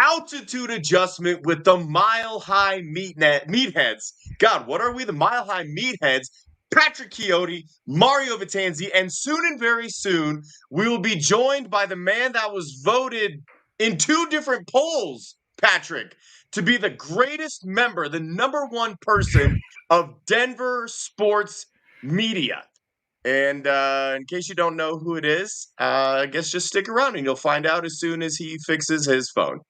altitude adjustment with the Mile High Meatheads. God, what are we? The Mile High Meatheads. Patrick Chiotti, Mario Vitanzi, and soon and very soon, we will be joined by the man that was voted in 2 different polls, Patrick, to be the greatest member, the number 1 person of Denver sports media. And in case you don't know who it is, I guess just stick around and you'll find out as soon as he fixes his phone.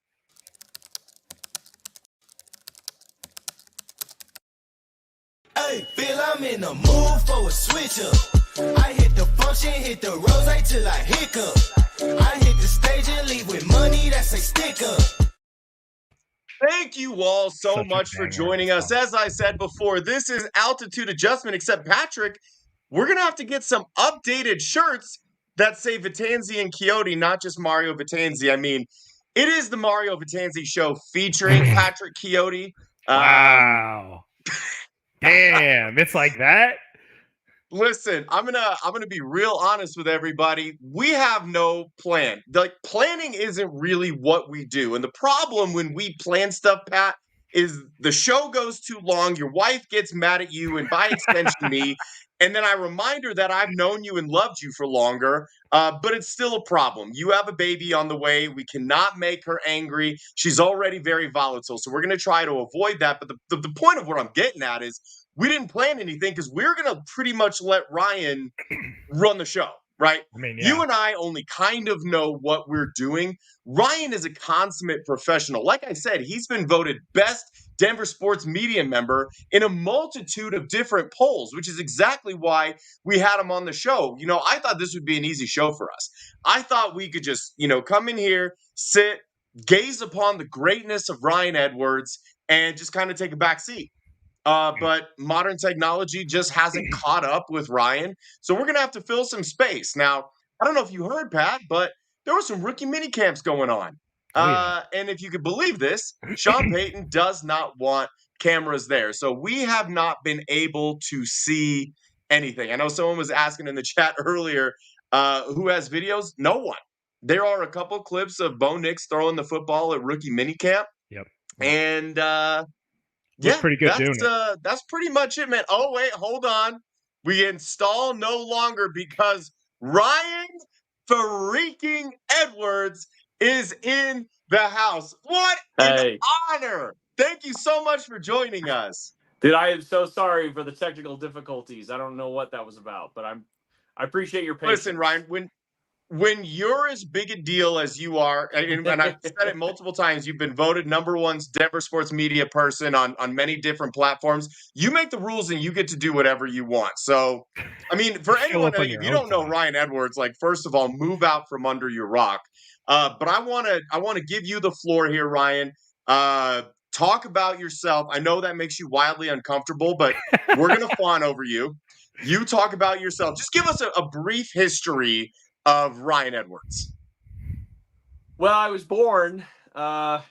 Hey, feel I'm in the mood for a switch up. I hit the function, hit the rose till I hiccup. I hit the stage and leave with money that's a stick up. Thank you all so much for joining us. As I said before, this is Altitude Adjustment, except Patrick, we're going to have to get some updated shirts that say Vitanzi and Chiotti, not just Mario Vitanzi. I mean, it is the Mario Vitanzi show featuring Patrick Chiotti. Wow. Damn, it's like that? Listen, I'm gonna be real honest with everybody. We have no plan. Like, planning isn't really what we do. And the problem when we plan stuff, Pat, is the show goes too long, your wife gets mad at you, and by extension me, and then I remind her that I've known you and loved you for longer, but it's still a problem. You have a baby on the way. We cannot make her angry. She's already very volatile, so we're going to try to avoid that. But the point of what I'm getting at is we didn't plan anything because we're going to pretty much let Ryan run the show, right? I mean, yeah. You and I only kind of know what we're doing. Ryan is a consummate professional. Like I said, he's been voted best Denver sports media member in a multitude of different polls, which is exactly why we had him on the show. You know, I thought this would be an easy show for us. I thought we could just, come in here, sit, gaze upon the greatness of Ryan Edwards, and just kind of take a back seat. But modern technology just hasn't caught up with Ryan. So we're going to have to fill some space. Now, I don't know if you heard, Pat, but there were some rookie mini camps going on. And if you could believe this, Sean Payton does not want cameras there. So we have not been able to see anything. I know someone was asking in the chat earlier, who has videos? No one. There are a couple clips of Bo Nix throwing the football at rookie minicamp. Yep. And yeah, pretty good doing it. That's pretty much it, man. Oh, wait, hold on. We install no longer because Ryan freaking Edwards is in the house. What an honor. Thank you so much for joining us. Dude, I am so sorry for the technical difficulties. I don't know what that was about, but I appreciate your patience. Listen, Ryan, when you're as big a deal as you are, and I've said it multiple times, you've been voted number 1 Denver sports media person on many different platforms. You make the rules and you get to do whatever you want. So, I mean, for anyone, if you don't know Ryan Edwards, like, first of all, move out from under your rock. But I want to give you the floor here, Ryan. Talk about yourself. I know that makes you wildly uncomfortable, but we're going to fawn over you. You talk about yourself. Just give us a brief history of Ryan Edwards. Well, I was born. Listen, man.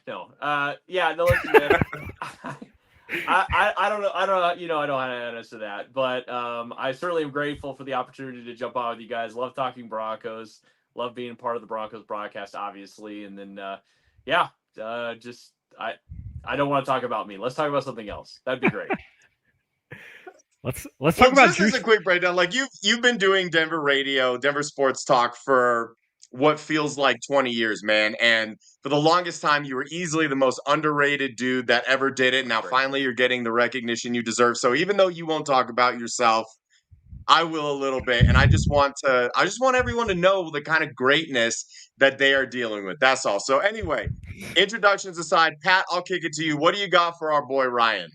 I don't know. I don't know how to answer that, but I certainly am grateful for the opportunity to jump on with you guys. Love talking Broncos. Love being part of the Broncos broadcast, obviously. And then, I don't want to talk about me. Let's talk about something else. That'd be great. Let's talk about just as a quick breakdown. Like, you've been doing Denver radio, Denver sports talk for what feels like 20 years, man. And for the longest time, you were easily the most underrated dude that ever did it. Now, finally, you're getting the recognition you deserve. So even though you won't talk about yourself, I will a little bit. And I just want everyone to know the kind of greatness that they are dealing with. That's all. So anyway, introductions aside, Pat, I'll kick it to you. What do you got for our boy, Ryan?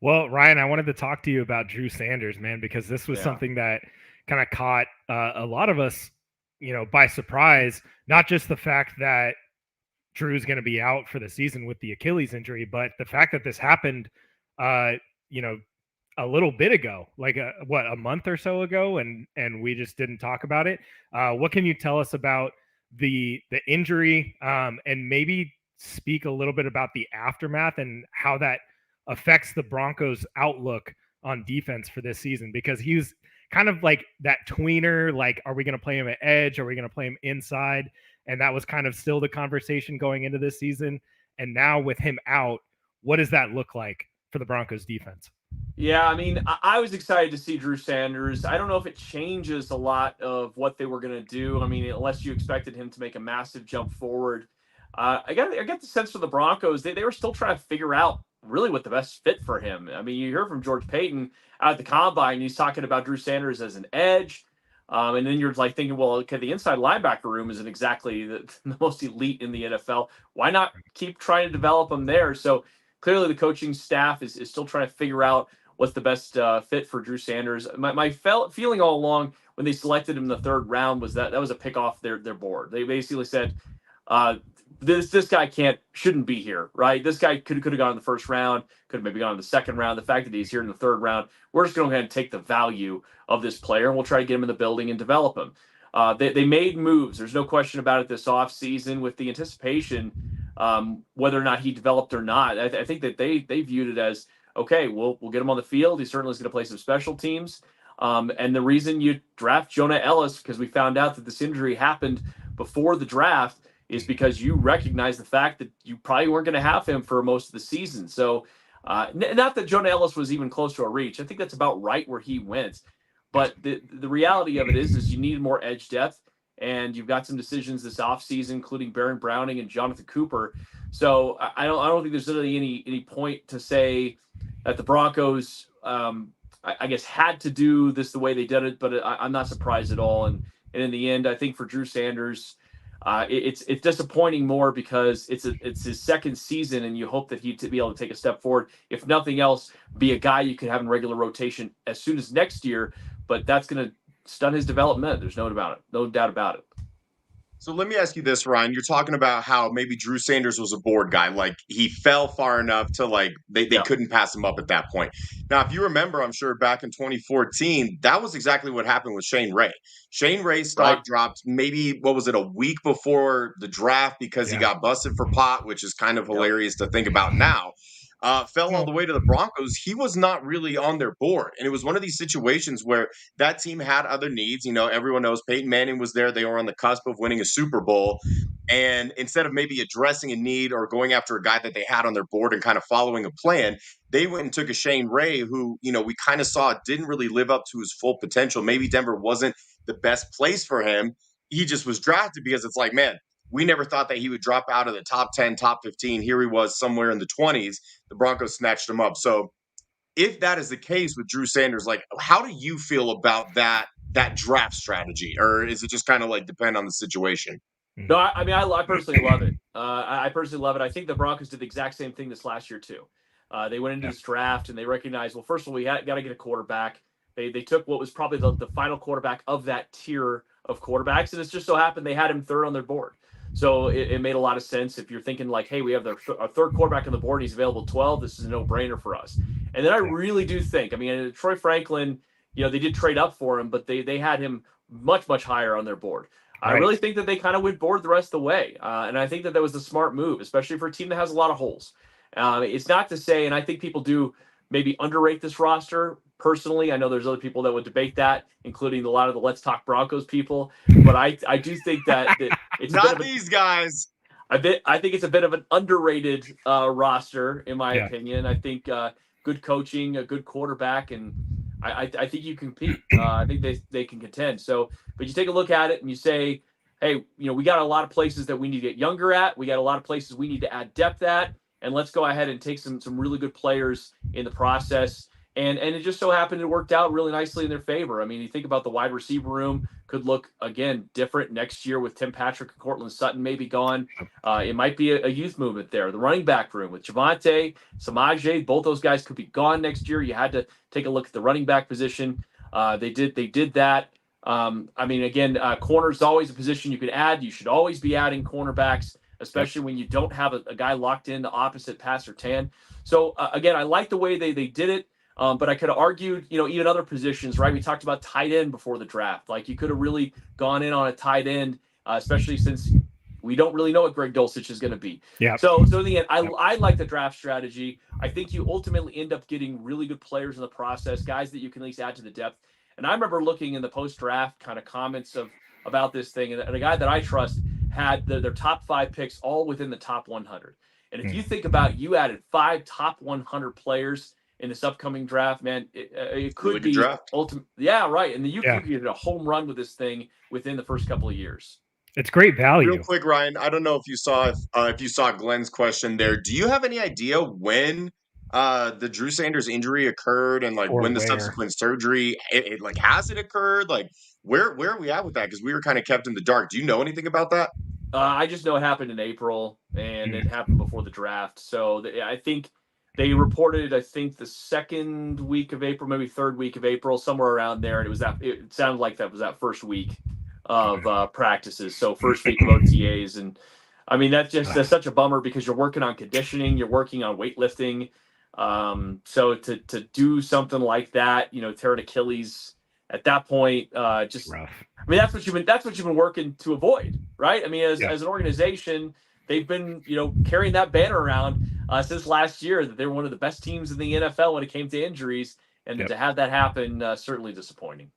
Well, Ryan, I wanted to talk to you about Drew Sanders, man, because this was something that kind of caught a lot of us, by surprise. Not just the fact that Drew's going to be out for the season with the Achilles injury, but the fact that this happened, a little bit ago, like a month or so ago, and we just didn't talk about it. What can you tell us about the injury, and maybe speak a little bit about the aftermath and how that affects the Broncos' outlook on defense for this season? Because he was kind of like that tweener, like, are we going to play him at edge? Are we going to play him inside? and that was kind of still the conversation going into this season. And now with him out, what does that look like for the Broncos defense? Yeah, I mean, I was excited to see Drew Sanders. I don't know if it changes a lot of what they were going to do. I mean, unless you expected him to make a massive jump forward. I got the sense for the Broncos, they were still trying to figure out really what the best fit for him. I mean, you hear from George Payton at the combine, he's talking about Drew Sanders as an edge. And then you're like thinking, well, okay, the inside linebacker room isn't exactly the most elite in the NFL. Why not keep trying to develop him there? So clearly the coaching staff is still trying to figure out what's the best fit for Drew Sanders. My feeling all along when they selected him in the third round was that was a pick off their board. They basically said, this guy shouldn't be here, right? This guy could have gone in the first round, could have maybe gone in the second round. The fact that he's here in the third round, we're just going to go ahead and take the value of this player and we'll try to get him in the building and develop him. They made moves. There's no question about it this offseason with the anticipation, whether or not he developed or not. I think that they viewed it as, okay, we'll get him on the field. He certainly is going to play some special teams. And the reason you draft Jonah Ellis, because we found out that this injury happened before the draft, is because you recognize the fact that you probably weren't going to have him for most of the season. So not that Jonah Ellis was even close to a reach. I think that's about right where he went. But the reality of it is you need more edge depth, and you've got some decisions this offseason, including Baron Browning and Jonathan Cooper. So I don't think there's really any point to say that the Broncos, I guess, had to do this the way they did it, but I'm not surprised at all. And in the end, I think for Drew Sanders, it's disappointing more because it's his second season, and you hope that he'd be able to take a step forward. If nothing else, be a guy you could have in regular rotation as soon as next year. But that's going to stun his development. There's no doubt about it. So let me ask you this, Ryan. You're talking about how maybe Drew Sanders was a board guy. Like, he fell far enough to, like, they couldn't pass him up at that point. Now, if you remember, I'm sure back in 2014, that was exactly what happened with Shane Ray. Shane Ray's stock dropped maybe, a week before the draft because he got busted for pot, which is kind of hilarious to think about now. Fell all the way to the Broncos. He was not really on their board. And it was one of these situations where that team had other needs. You know, everyone knows Peyton Manning was there. They were on the cusp of winning a Super Bowl. And instead of maybe addressing a need or going after a guy that they had on their board and kind of following a plan, they went and took a Shane Ray who, you know, we kind of saw didn't really live up to his full potential. Maybe Denver wasn't the best place for him. He just was drafted because it's like, man, we never thought that he would drop out of the top 10, top 15. Here he was somewhere in the 20s. The Broncos snatched him up. So if that is the case with Drew Sanders, like, how do you feel about that draft strategy? Or is it just kind of like depend on the situation? No, I mean, I personally love it. I personally love it. I think the Broncos did the exact same thing this last year, too. They went into this draft and they recognized, well, first of all, we got to get a quarterback. They took what was probably the final quarterback of that tier of quarterbacks, and it's just so happened they had him third on their board. So it made a lot of sense. If you're thinking like, hey, we have our third quarterback on the board, he's available 12, this is a no-brainer for us. And then I really do think, I mean, Troy Franklin, you know, they did trade up for him, but they had him much, much higher on their board. Right. I really think that they kind of went board the rest of the way. And I think that was the smart move, especially for a team that has a lot of holes. It's not to say, and I think people do maybe underrate this roster. Personally, I know there's other people that would debate that, including a lot of the Let's Talk Broncos people. But I do think that it's not these guys. I think it's a bit of an underrated roster, in my opinion. I think good coaching, a good quarterback, and I think you compete. I think they can contend. So, but you take a look at it and you say, hey, you know, we got a lot of places that we need to get younger at. We got a lot of places we need to add depth at, and let's go ahead and take some really good players in the process. And it just so happened it worked out really nicely in their favor. I mean, you think about the wide receiver room could look, again, different next year with Tim Patrick and Cortland Sutton maybe gone. It might be a youth movement there. The running back room with Javonte, Samaje, both those guys could be gone next year. You had to take a look at the running back position. They did that. I mean, again, corner is always a position you could add. You should always be adding cornerbacks, especially when you don't have a guy locked in the opposite Pat Surtain. So, again, I like the way they did it. But I could have argued, you know, even other positions, right? We talked about tight end before the draft. Like, you could have really gone in on a tight end, especially since we don't really know what Greg Dulcich is going to be. Yeah. So in the end, I like the draft strategy. I think you ultimately end up getting really good players in the process, guys that you can at least add to the depth. And I remember looking in the post-draft kind of comments about this thing, and a guy that I trust had their top 5 picks all within the top 100. And if you think about, you added 5 top 100 players in this upcoming draft, man, it could be ultimate. Yeah, right. And you could get a home run with this thing within the first couple of years. It's great value. Real quick, Ryan, I don't know if you saw Glenn's question there. Do you have any idea when the Drew Sanders injury occurred and like when the subsequent surgery like has it occurred? Like where are we at with that? Because we were kind of kept in the dark. Do you know anything about that? I just know it happened in April and it happened before the draft. So I think they reported, I think the second week of April, maybe third week of April, somewhere around there. And it sounded like that was that first week of practices. So first week of OTAs. And I mean, that's such a bummer because you're working on conditioning, you're working on weightlifting. So to do something like that, tear an Achilles at that point, just rough. I mean, that's what you've been working to avoid, right? I mean, as an organization, they've been, carrying that banner around since last year that they were one of the best teams in the NFL when it came to injuries, and to have that happen, certainly disappointing.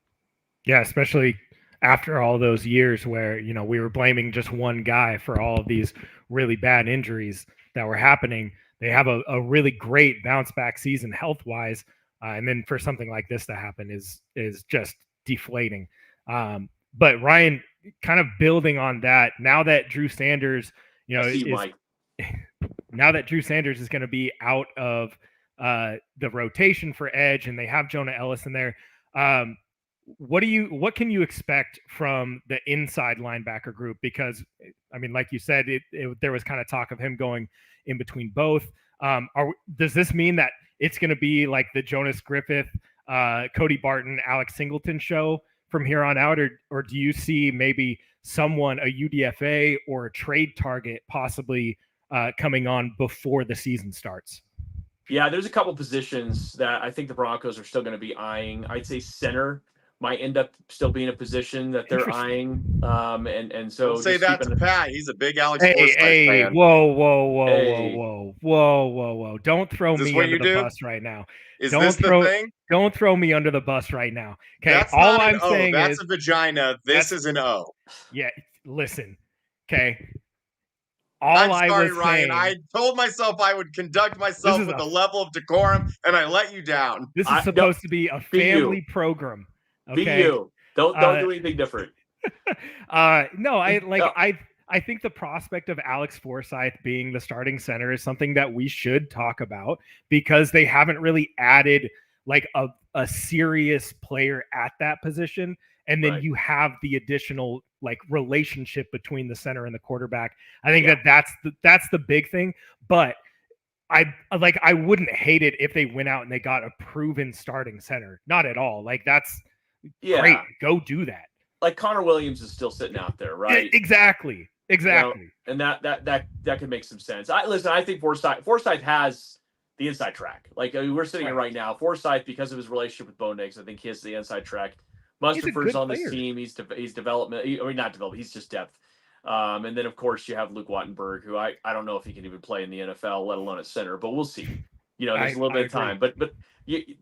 Yeah, especially after all those years where, we were blaming just one guy for all of these really bad injuries that were happening. They have a really great bounce back season health-wise. And then for something like this to happen is just deflating. But Ryan, kind of building on that, now that Drew Sanders, now that Drew Sanders is going to be out of the rotation for edge, and they have Jonah Ellis in there, what can you expect from the inside linebacker group? Because I mean, like you said, there was kind of talk of him going in between both. Does this mean that it's going to be like the Jonas Griffith, Cody Barton, Alex Singleton show from here on out? Or do you see maybe someone, a UDFA or a trade target possibly coming on before the season starts? Yeah, there's a couple positions that I think the Broncos are still going to be eyeing. I'd say center might end up still being a position that they're eyeing. And so don't say that to Pat. He's a big Alex Forsythe fan. Whoa. Don't throw me under the bus right now. The thing? Don't throw me under the bus right now. Okay. That's all I'm saying is that's a vagina. This is an O. Yeah. Listen. Okay. I'm sorry, Ryan. I told myself I would conduct myself with a level of decorum, and I let you down. This is supposed to be a family program. Okay. Be you. Don't do anything different. No, I think the prospect of Alex Forsythe being the starting center is something that we should talk about because they haven't really added like a serious player at that position. And then you have the additional like relationship between the center and the quarterback. I think that's the big thing. But I wouldn't hate it if they went out and they got a proven starting center. Not at all. Like that's great. Go do that. Like Connor Williams is still sitting out there, right? Exactly. And that could make some sense. I think Forsythe has the inside track. Like we're sitting here right now, Forsythe, because of his relationship with Bo Nix, I think he has the inside track. Mustipher's on this team. He's development. Not development. He's just depth. And then of course you have Luke Wattenberg, who I don't know if he can even play in the NFL, let alone at center, but we'll see. There's a little bit of time, but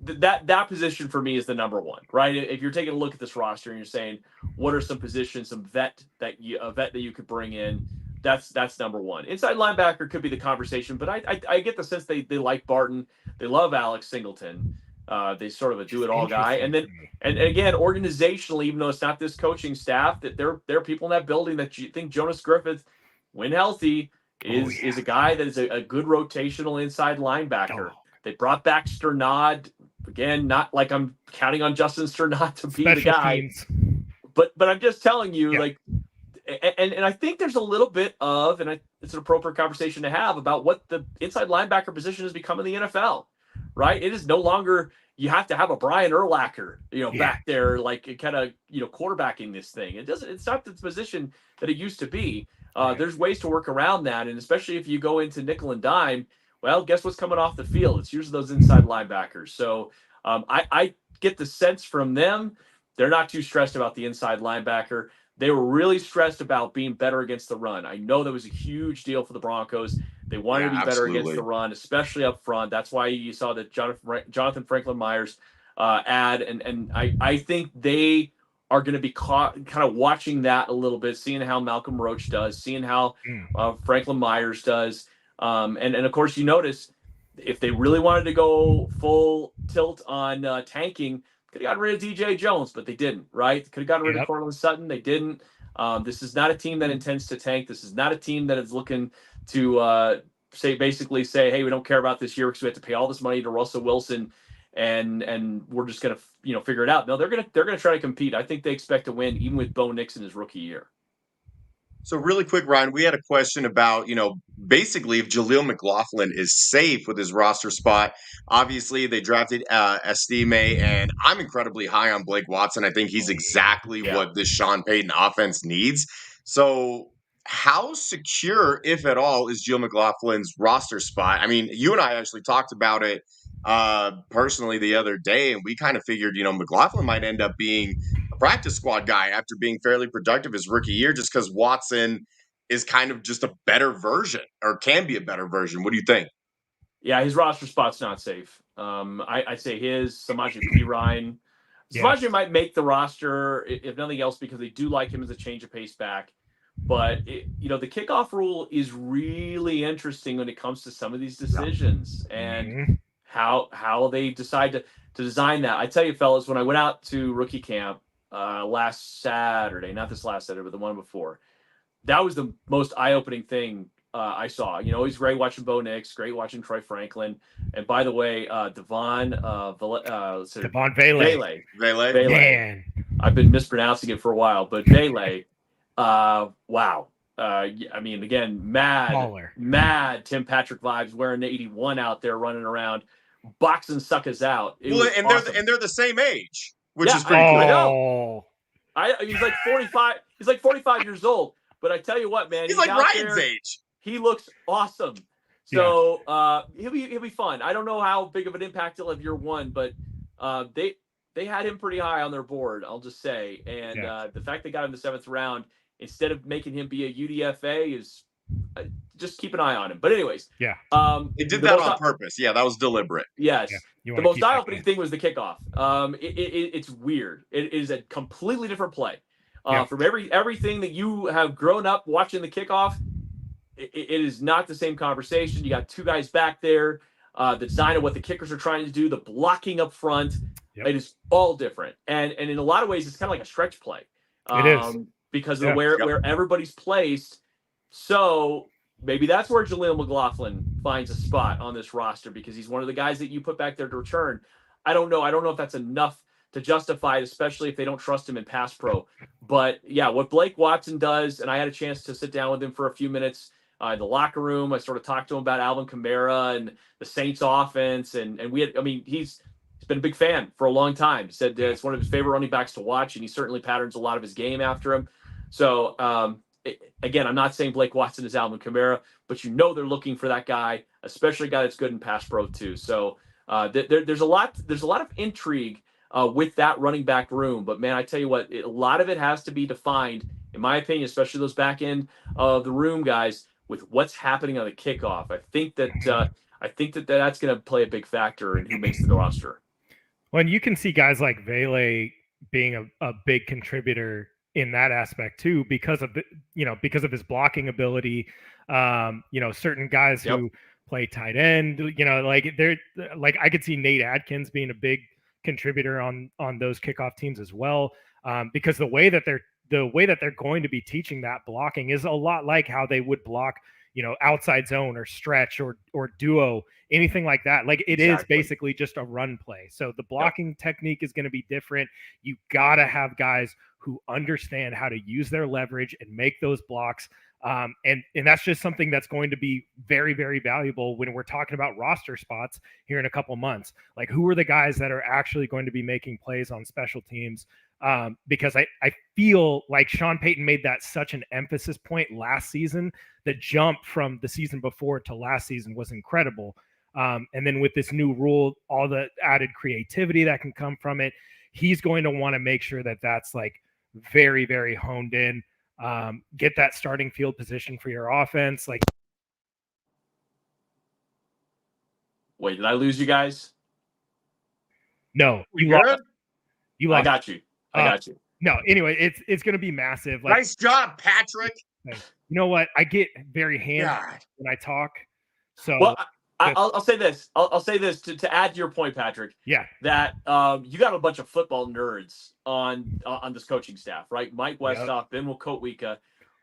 that position for me is the number one, right? If you're taking a look at this roster and you're saying, what are some positions, some vet that you could bring in? That's number one. Inside linebacker could be the conversation, but I get the sense they like Barton. They love Alex Singleton. They sort of a do-it-all guy. And then, and again, organizationally, even though it's not this coaching staff, that there are people in that building that you think Jonas Griffith, when healthy, is a guy that is a good rotational inside linebacker. They brought back Sternad. Again, not like I'm counting on Justin Sternad to be the guy. But I'm just telling you, like, and I think there's a little bit of, it's an appropriate conversation to have about what the inside linebacker position has become in the NFL, right? It is no longer, you have to have a Brian Urlacher, back there, like kind of, quarterbacking this thing. It's not the position that it used to be. There's ways to work around that. And especially if you go into nickel and dime, well, guess what's coming off the field? It's usually those inside linebackers. So I get the sense from them, they're not too stressed about the inside linebacker. They were really stressed about being better against the run. I know that was a huge deal for the Broncos. They wanted to be better against the run, especially up front. That's why you saw that Jonathan Franklin Myers ad. And I think they are going to be kind of watching that a little bit, seeing how Malcolm Roach does, seeing how Franklin Myers does. And of course, you notice if they really wanted to go full tilt on tanking, could have gotten rid of DJ Jones, but they didn't, right? Could have gotten rid of Cortland Sutton. They didn't. This is not a team that intends to tank. This is not a team that is looking to basically say, hey, we don't care about this year because we have to pay all this money to Russell Wilson and we're just gonna figure it out. No, they're gonna try to compete. I think they expect to win even with Bo Nix in his rookie year. So really quick, Ryan, we had a question about, basically if Jaleel McLaughlin is safe with his roster spot. Obviously, they drafted Estime, and I'm incredibly high on Blake Watson. I think he's exactly what this Sean Payton offense needs. So how secure, if at all, is Jaleel McLaughlin's roster spot? I mean, you and I actually talked about it personally the other day, and we kind of figured, McLaughlin might end up being a practice squad guy after being fairly productive his rookie year, just because Watson is kind of just a better version, or can be a better version. What do you think? Yeah, his roster spot's not safe. I'd say Samaje Perine. Samaje might make the roster, if nothing else, because they do like him as a change of pace back. But, the kickoff rule is really interesting when it comes to some of these decisions and how they decide to design that. I tell you, fellas, when I went out to rookie camp last Saturday, not this last Saturday, but the one before, that was the most eye-opening thing I saw. He's great watching Bo Nix, great watching Troy Franklin. And by the way, Devon Vele. Man. I've been mispronouncing it for a while, but Vele, wow. I mean, again, mad Tim Patrick vibes, wearing the 81 out there running around, boxing suckers out. And awesome. they're the same age, which is pretty cool. I know. He's like 45. He's like 45 years old. But I tell you what, man, he's like Ryan's age. He looks awesome. So he'll be fun. I don't know how big of an impact he'll have year one, but they had him pretty high on their board, I'll just say. And the fact they got him in the 7th round instead of making him be a UDFA is just keep an eye on him. But anyways, they did that on purpose. Yeah, that was deliberate. Yes. The most eye-opening thing was the kickoff. It's weird. It is a completely different play. From everything that you have grown up watching the kickoff, it is not the same conversation. You got two guys back there. The design of what the kickers are trying to do, the blocking up front, it is all different. And in a lot of ways, it's kind of like a stretch play. It is. Because of where everybody's placed. So maybe that's where Jaleel McLaughlin finds a spot on this roster, because he's one of the guys that you put back there to return. I don't know if that's enough to justify it, especially if they don't trust him in pass pro. But yeah, what Blake Watson does, and I had a chance to sit down with him for a few minutes in the locker room. I sort of talked to him about Alvin Kamara and the Saints offense. And he's been a big fan for a long time. He said it's one of his favorite running backs to watch, and he certainly patterns a lot of his game after him. So again, I'm not saying Blake Watson is Alvin Kamara, but they're looking for that guy, especially a guy that's good in pass pro too. So there's a lot of intrigue with that running back room. But man, I tell you what, a lot of it has to be defined, in my opinion, especially those back end of the room guys, with what's happening on the kickoff. I think that that's going to play a big factor in who makes the roster. Well, and you can see guys like Vele being a big contributor in that aspect too, because of his blocking ability. Certain guys who play tight end, I could see Nate Adkins being a big contributor on those kickoff teams as well, because the way that they're going to be teaching that blocking is a lot like how they would block, outside zone or stretch or duo, anything like that. Like it is basically just a run play. So the blocking technique is going to be different. You got to have guys who understand how to use their leverage and make those blocks. And that's just something that's going to be very, very valuable when we're talking about roster spots here in a couple months. Like, who are the guys that are actually going to be making plays on special teams? Because I feel like Sean Payton made that such an emphasis point last season. The jump from the season before to last season was incredible. And then with this new rule, all the added creativity that can come from it, he's going to want to make sure that that's like very, very honed in. Get that starting field position for your offense. Like, wait, did I lose you guys? No, you got I got you. No, anyway, it's going to be massive. Like, nice job, Patrick. you know what? I get very hands God. when I talk. So Well, I'll say this. I'll say this to add to your point, Patrick. yeah, That you got a bunch of football nerds on this coaching staff, right? Mike Westhoff, Ben Wokotwika.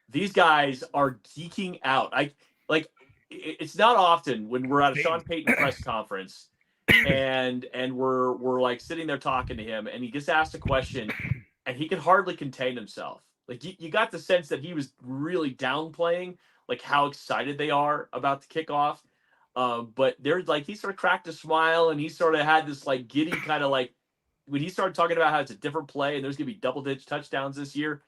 These guys are geeking out. It's not often when we're at a Sean Payton press conference and we're like sitting there talking to him, and he gets asked a question and he can hardly contain himself. Like you got the sense that he was really downplaying like how excited they are about the kickoff. But there's like he sort of cracked a smile and he sort of had this like giddy kind of like when he started talking about how it's a different play and there's gonna be double-digit touchdowns this year.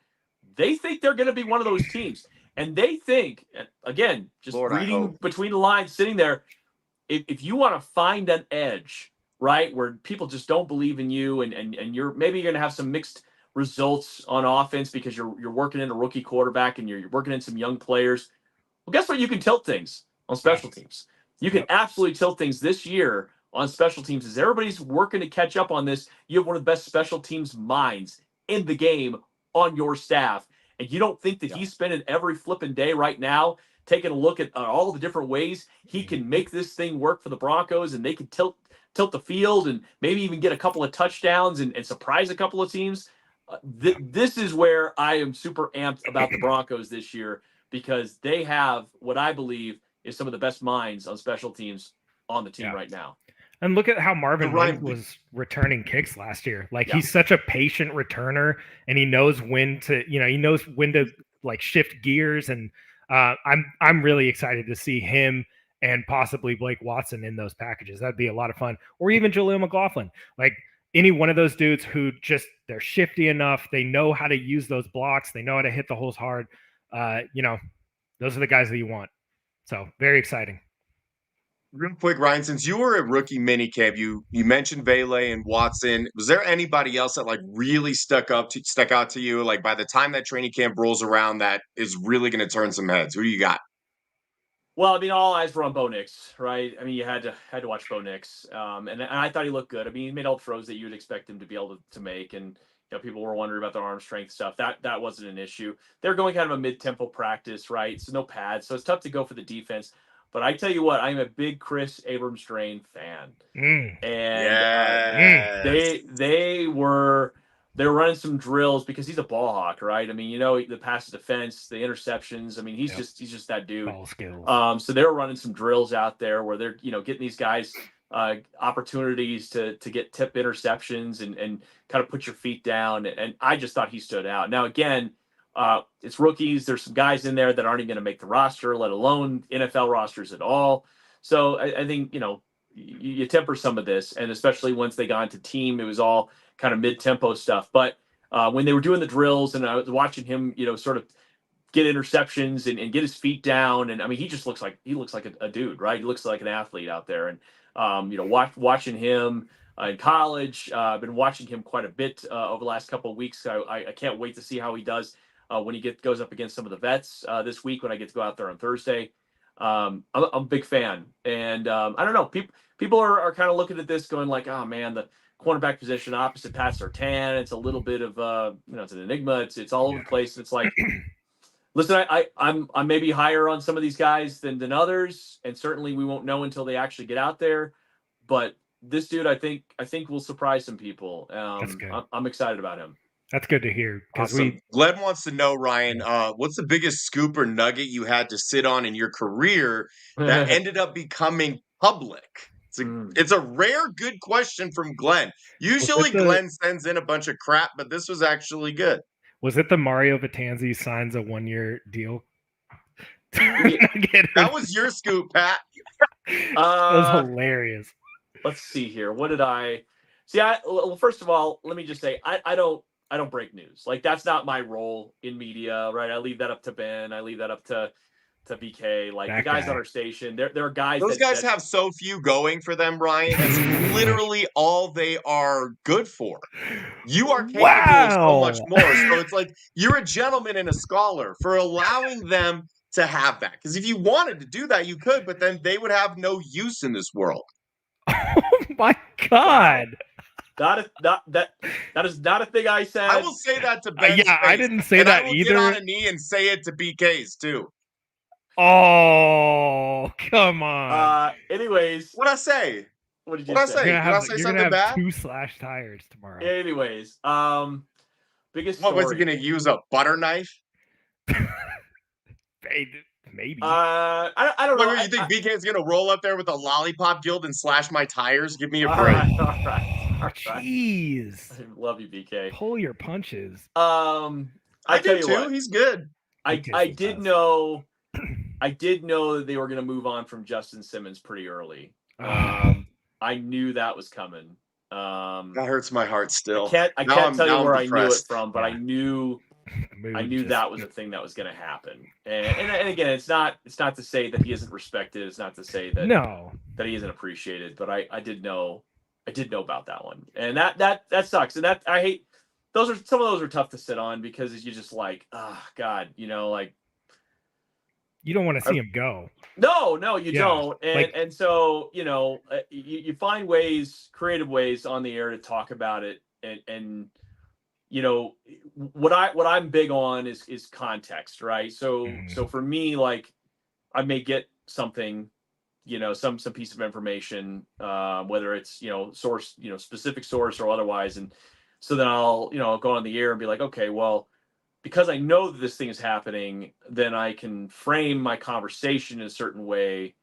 They think they're gonna be one of those teams. And they think, again, just reading between the lines, sitting there, if you want to find an edge, right, where people just don't believe in you and you're maybe you're gonna have some mixed results on offense because you're working in a rookie quarterback and you're working in some young players. Well, guess what? You can tilt things on special teams. You can absolutely tilt things this year on special teams. As everybody's working to catch up on this, you have one of the best special teams minds in the game on your staff. And you don't think that he's spending every flipping day right now taking a look at all the different ways he can make this thing work for the Broncos and they can tilt the field and maybe even get a couple of touchdowns and surprise a couple of teams. This is where I am super amped about the Broncos this year because they have what I believe is some of the best minds on special teams on the team right now. And look at how Marvin Mims was returning kicks last year. Like he's such a patient returner and he knows when to like shift gears. And I'm really excited to see him and possibly Blake Watson in those packages. That'd be a lot of fun. Or even Jaleel McLaughlin. Like any one of those dudes who just they're shifty enough. They know how to use those blocks. They know how to hit the holes hard. Those are the guys that you want. So very exciting. Real quick, Ryan, since you were at rookie minicamp, you mentioned Vele and Watson. Was there anybody else that like really stuck out to you? Like by the time that training camp rolls around, that is really going to turn some heads. Who do you got? Well, I mean, all eyes were on Bo Nix, right? I mean, you had to watch Bo Nix, and I thought he looked good. I mean, he made all the throws that you would expect him to be able to make, and people were wondering about their arm strength stuff. That wasn't an issue. They're going kind of a mid-tempo practice, right? So no pads, so it's tough to go for the defense. But I tell you what, I'm a big Chris Abrams-Drain fan, and they were running some drills because he's a ball hawk, right? I mean, the pass defense, the interceptions. I mean, he's just that dude. Ball skills. So they were running some drills out there where they're getting these guys opportunities to get tip interceptions and kind of put your feet down. And I just thought he stood out. Now again. It's rookies. There's some guys in there that aren't even going to make the roster, let alone NFL rosters at all. So I think, you temper some of this, and especially once they got into team, it was all kind of mid-tempo stuff. But when they were doing the drills and I was watching him, sort of get interceptions and get his feet down. And I mean, he looks like a dude, right? He looks like an athlete out there. And, watching him in college, I've been watching him quite a bit over the last couple of weeks. I can't wait to see how he does when he goes up against some of the vets this week when I get to go out there on Thursday. I'm a big fan. And I don't know, people are kind of looking at this going like, oh man, the cornerback position opposite Pat Surtain, it's a little bit of it's an enigma. It's all over the place. It's like, listen, I'm maybe higher on some of these guys than others, and certainly we won't know until they actually get out there. But this dude, I think will surprise some people. I'm excited about him. That's good to hear. Awesome. Glenn wants to know, Ryan, what's the biggest scoop or nugget you had to sit on in your career that ended up becoming public? It's a rare good question from Glenn. Usually Glenn sends in a bunch of crap, but this was actually good. Was it the Mario Vitanzi signs a 1-year deal? That was your scoop, Pat. That was hilarious. Let's see here. What did I see? Well, first of all, let me just say I don't break news. Like that's not my role in media, right? I leave that up to Ben. I leave that up to BK. Like the guys on our station, there are guys. Those guys have so few going for them, Ryan. It's literally all they are good for. You are capable of so much more. So it's like you're a gentleman and a scholar for allowing them to have that. Because if you wanted to do that, you could, but then they would have no use in this world. Oh my God. That is not a thing I said. I will say that to Ben's face. I didn't say that I will either. get on a knee and say it to BK's too. Oh, come on. Anyways, What'd I say? What did you What'd say? I say? Did I say something bad? 2 slash tires tomorrow. Anyways, biggest What story. was he going to use, a butter knife? Maybe. I don't know. You think BK's going to roll up there with a lollipop guild and slash my tires? Give me a All break. right. Jeez. I love you, BK. Pull your punches. I tell do you too. what, He's good. I did know that they were going to move on from Justin Simmons pretty early. I knew that was coming. That hurts my heart still. I can't tell you where I knew it from, but I knew that was a thing that was going to happen. And again, it's not to say that he isn't respected. It's not to say that that he isn't appreciated. But I did know about that one, and that sucks. And that I hate. Some of those are tough to sit on because you just like, God, like. You don't want to see him go. No, you don't. And so, you find creative ways on the air to talk about it. And what I'm big on is context, right? So for me, like, I may get something, some piece of information, whether it's, source, specific source or otherwise. And so then I'll, go on the air and be like, okay, well, because I know that this thing is happening, then I can frame my conversation in a certain way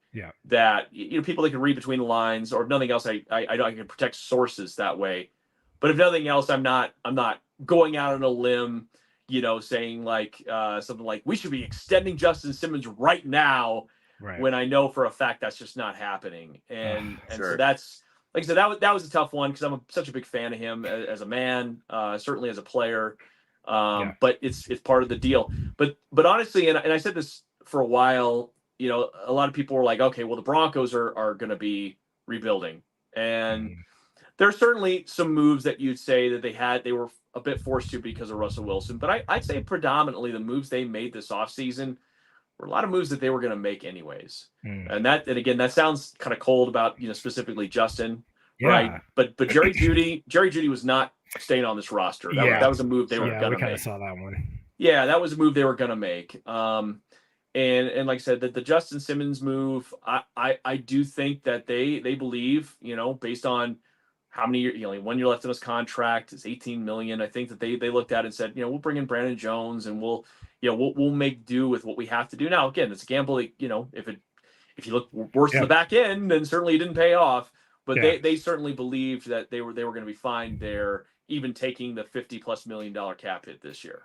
that people that can read between the lines, or if nothing else, I can protect sources that way. But if nothing else, I'm not going out on a limb, saying like something like we should be extending Justin Simmons right now, when I know for a fact that's just not happening. And so that's, like I said, that was a tough one because I'm such a big fan of him as a man, certainly as a player. But it's part of the deal. But honestly, and I said this for a while, a lot of people were like, okay, well, the Broncos are going to be rebuilding. And there's certainly some moves that you'd say that they were a bit forced to because of Russell Wilson. But I'd say predominantly the moves they made this offseason were a lot of moves that they were going to make anyways. And again, that sounds kind of cold about, specifically Justin, right? But Jerry Jeudy was not staying on this roster. That was a move they were going to make. We kind of saw that one. Yeah, that was a move they were going to make. And like I said, that the Justin Simmons move, I do think that they believe, based on how many years, 1 year left in his contract, it's $18 million. I think that they looked at it and said, we'll bring in Brandon Jones and we'll make do with what we have to do. Now, again, it's a gamble. If you look worse in the back end, then certainly it didn't pay off. But they certainly believed that they were going to be fine there, even taking the $50+ million cap hit this year.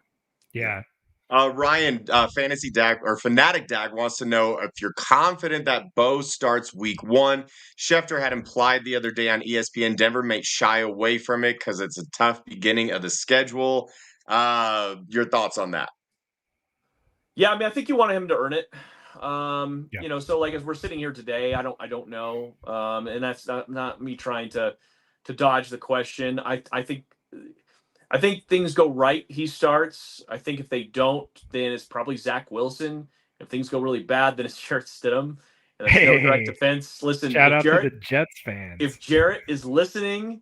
Yeah. Ryan, Fantasy Dag or Fanatic Dag wants to know if you're confident that Bo starts week 1. Schefter had implied the other day on ESPN Denver may shy away from it because it's a tough beginning of the schedule. Your thoughts on that? Yeah, I mean, I think you want him to earn it. So like as we're sitting here today, I don't know. And that's not me trying to dodge the question. I think things go right, he starts. I think if they don't, then it's probably Zach Wilson. If things go really bad, then it's Jarrett Stidham. And that's no direct defense. Listen, shout out to the Jets fans. If Jarrett is listening,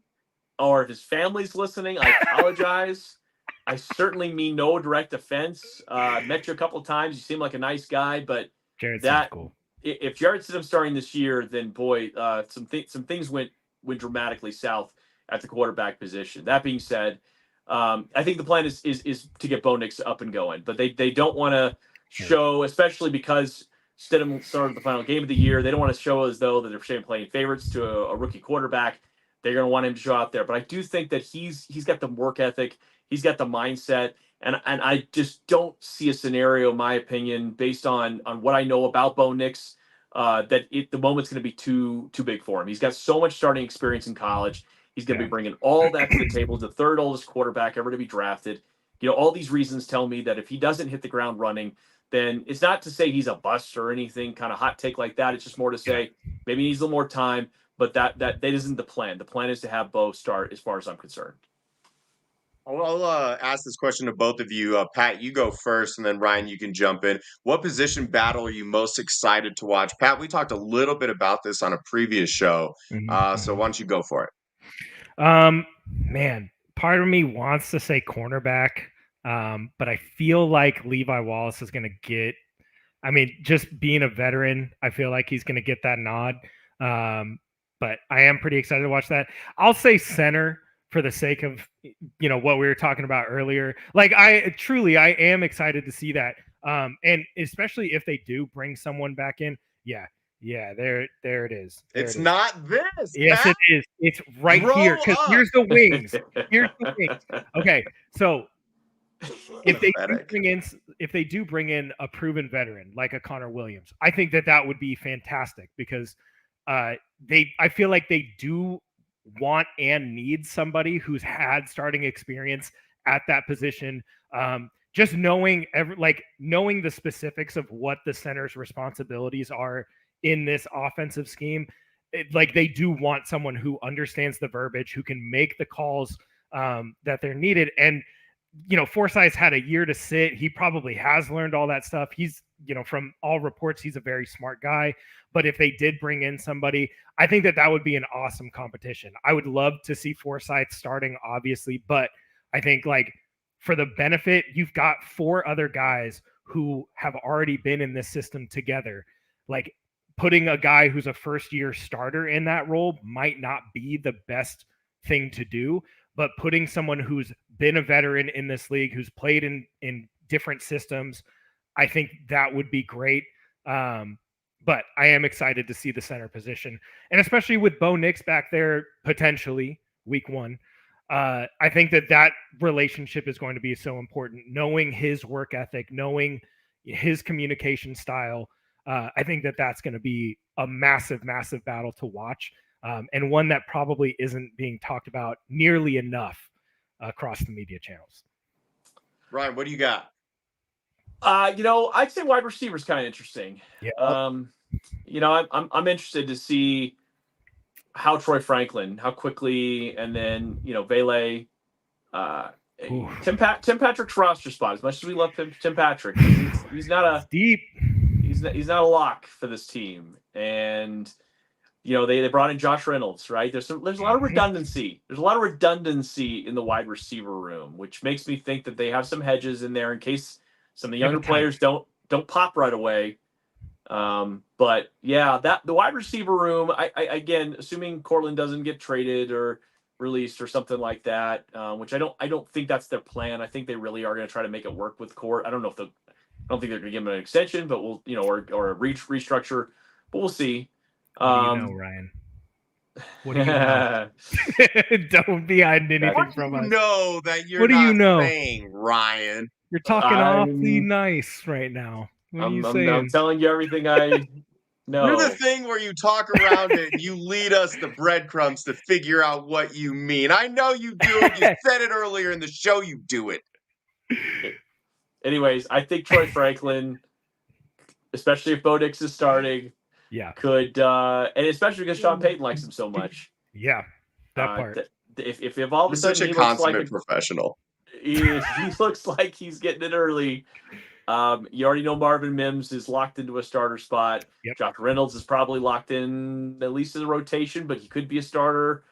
or if his family's listening, I apologize. I certainly mean no direct offense. Met you a couple of times. You seem like a nice guy, but Jarrett's cool. If Jarrett Stidham's starting this year, then boy, some things went dramatically south at the quarterback position. That being said, I think the plan is to get Bo Nix up and going, but they don't want to show, especially because Stidham started the final game of the year. They don't want to show as though that they're playing favorites to a rookie quarterback. They're going to want him to show out there, but I do think that he's got the work ethic, he's got the mindset, and I just don't see a scenario, in my opinion, based on what I know about Bo Nix, that the moment's going to be too big for him. He's got so much starting experience in college. He's going to be bringing all that to the table. He's the third oldest quarterback ever to be drafted. All these reasons tell me that if he doesn't hit the ground running, then it's not to say he's a bust or anything kind of hot take like that. It's just more to say maybe he needs a little more time, but that isn't the plan. The plan is to have Bo start, as far as I'm concerned. I'll ask this question to both of you. Pat, you go first, and then Ryan, you can jump in. What position battle are you most excited to watch? Pat, we talked a little bit about this on a previous show, so why don't you go for it? Man, part of me wants to say cornerback, but I feel like Levi Wallace is going to get. I mean, just being a veteran, I feel like he's going to get that nod. But I am pretty excited to watch that. I'll say center for the sake of what we were talking about earlier. Like I am excited to see that. And especially if they do bring someone back in, yeah, there it is. It's not this. Yes, Pat. it is. It's right here because here's the wings. Here's the wings. Okay, so if they do bring in a proven veteran like a Connor Williams, I think that would be fantastic because I feel like they do want and need somebody who's had starting experience at that position. Just knowing knowing the specifics of what the center's responsibilities are in this offensive scheme, they do want someone who understands the verbiage, who can make the calls that they're needed. And Forsythe's had a year to sit. He probably has learned all that stuff. He's, from all reports, he's a very smart guy. But if they did bring in somebody, I think that would be an awesome competition. I would love to see Forsythe starting, obviously, but I think for the benefit, you've got 4 other guys who have already been in this system together. Putting a guy who's a first-year starter in that role might not be the best thing to do, but putting someone who's been a veteran in this league, who's played in different systems, I think that would be great. But I am excited to see the center position, and especially with Bo Nix back there potentially week 1. I think that relationship is going to be so important. Knowing his work ethic, knowing his communication style, I think that's going to be a massive, massive battle to watch, and one that probably isn't being talked about nearly enough across the media channels. Ryan, what do you got? I'd say wide receiver is kind of interesting. Yeah. I'm interested to see how Troy Franklin, how quickly, and then Vele, Tim Patrick's roster spot. As much as we love Tim Patrick, he's not a deep. He's not a lock for this team, and they brought in Josh Reynolds, right? There's a lot of redundancy. There's a lot of redundancy in the wide receiver room, which makes me think that they have some hedges in there in case some of the younger players don't pop right away. But yeah, the wide receiver room, I again, assuming Cortland doesn't get traded or released or something like that, which I don't think that's their plan. I think they really are going to try to make it work with Court. I don't think they're going to give him an extension, but we'll, or a restructure, but we'll see. What do you know, Ryan? What do you know? Don't be hiding anything from us. Know that you're what do not you know? saying, Ryan? You're talking awfully nice right now. What are you saying? I'm telling you everything I know. You're the thing where you talk around it and you lead us the breadcrumbs to figure out what you mean. I know you do it. You said it earlier in the show. You do it. Anyways, I think Troy Franklin, especially if Bo Nix is starting, could, and especially because Sean Payton likes him so much. Yeah, that part. If all of a sudden such a consummate professional, he looks like he's getting it early. You already know Marvin Mims is locked into a starter spot. Yep. Josh Reynolds is probably locked in at least in the rotation, but he could be a starter.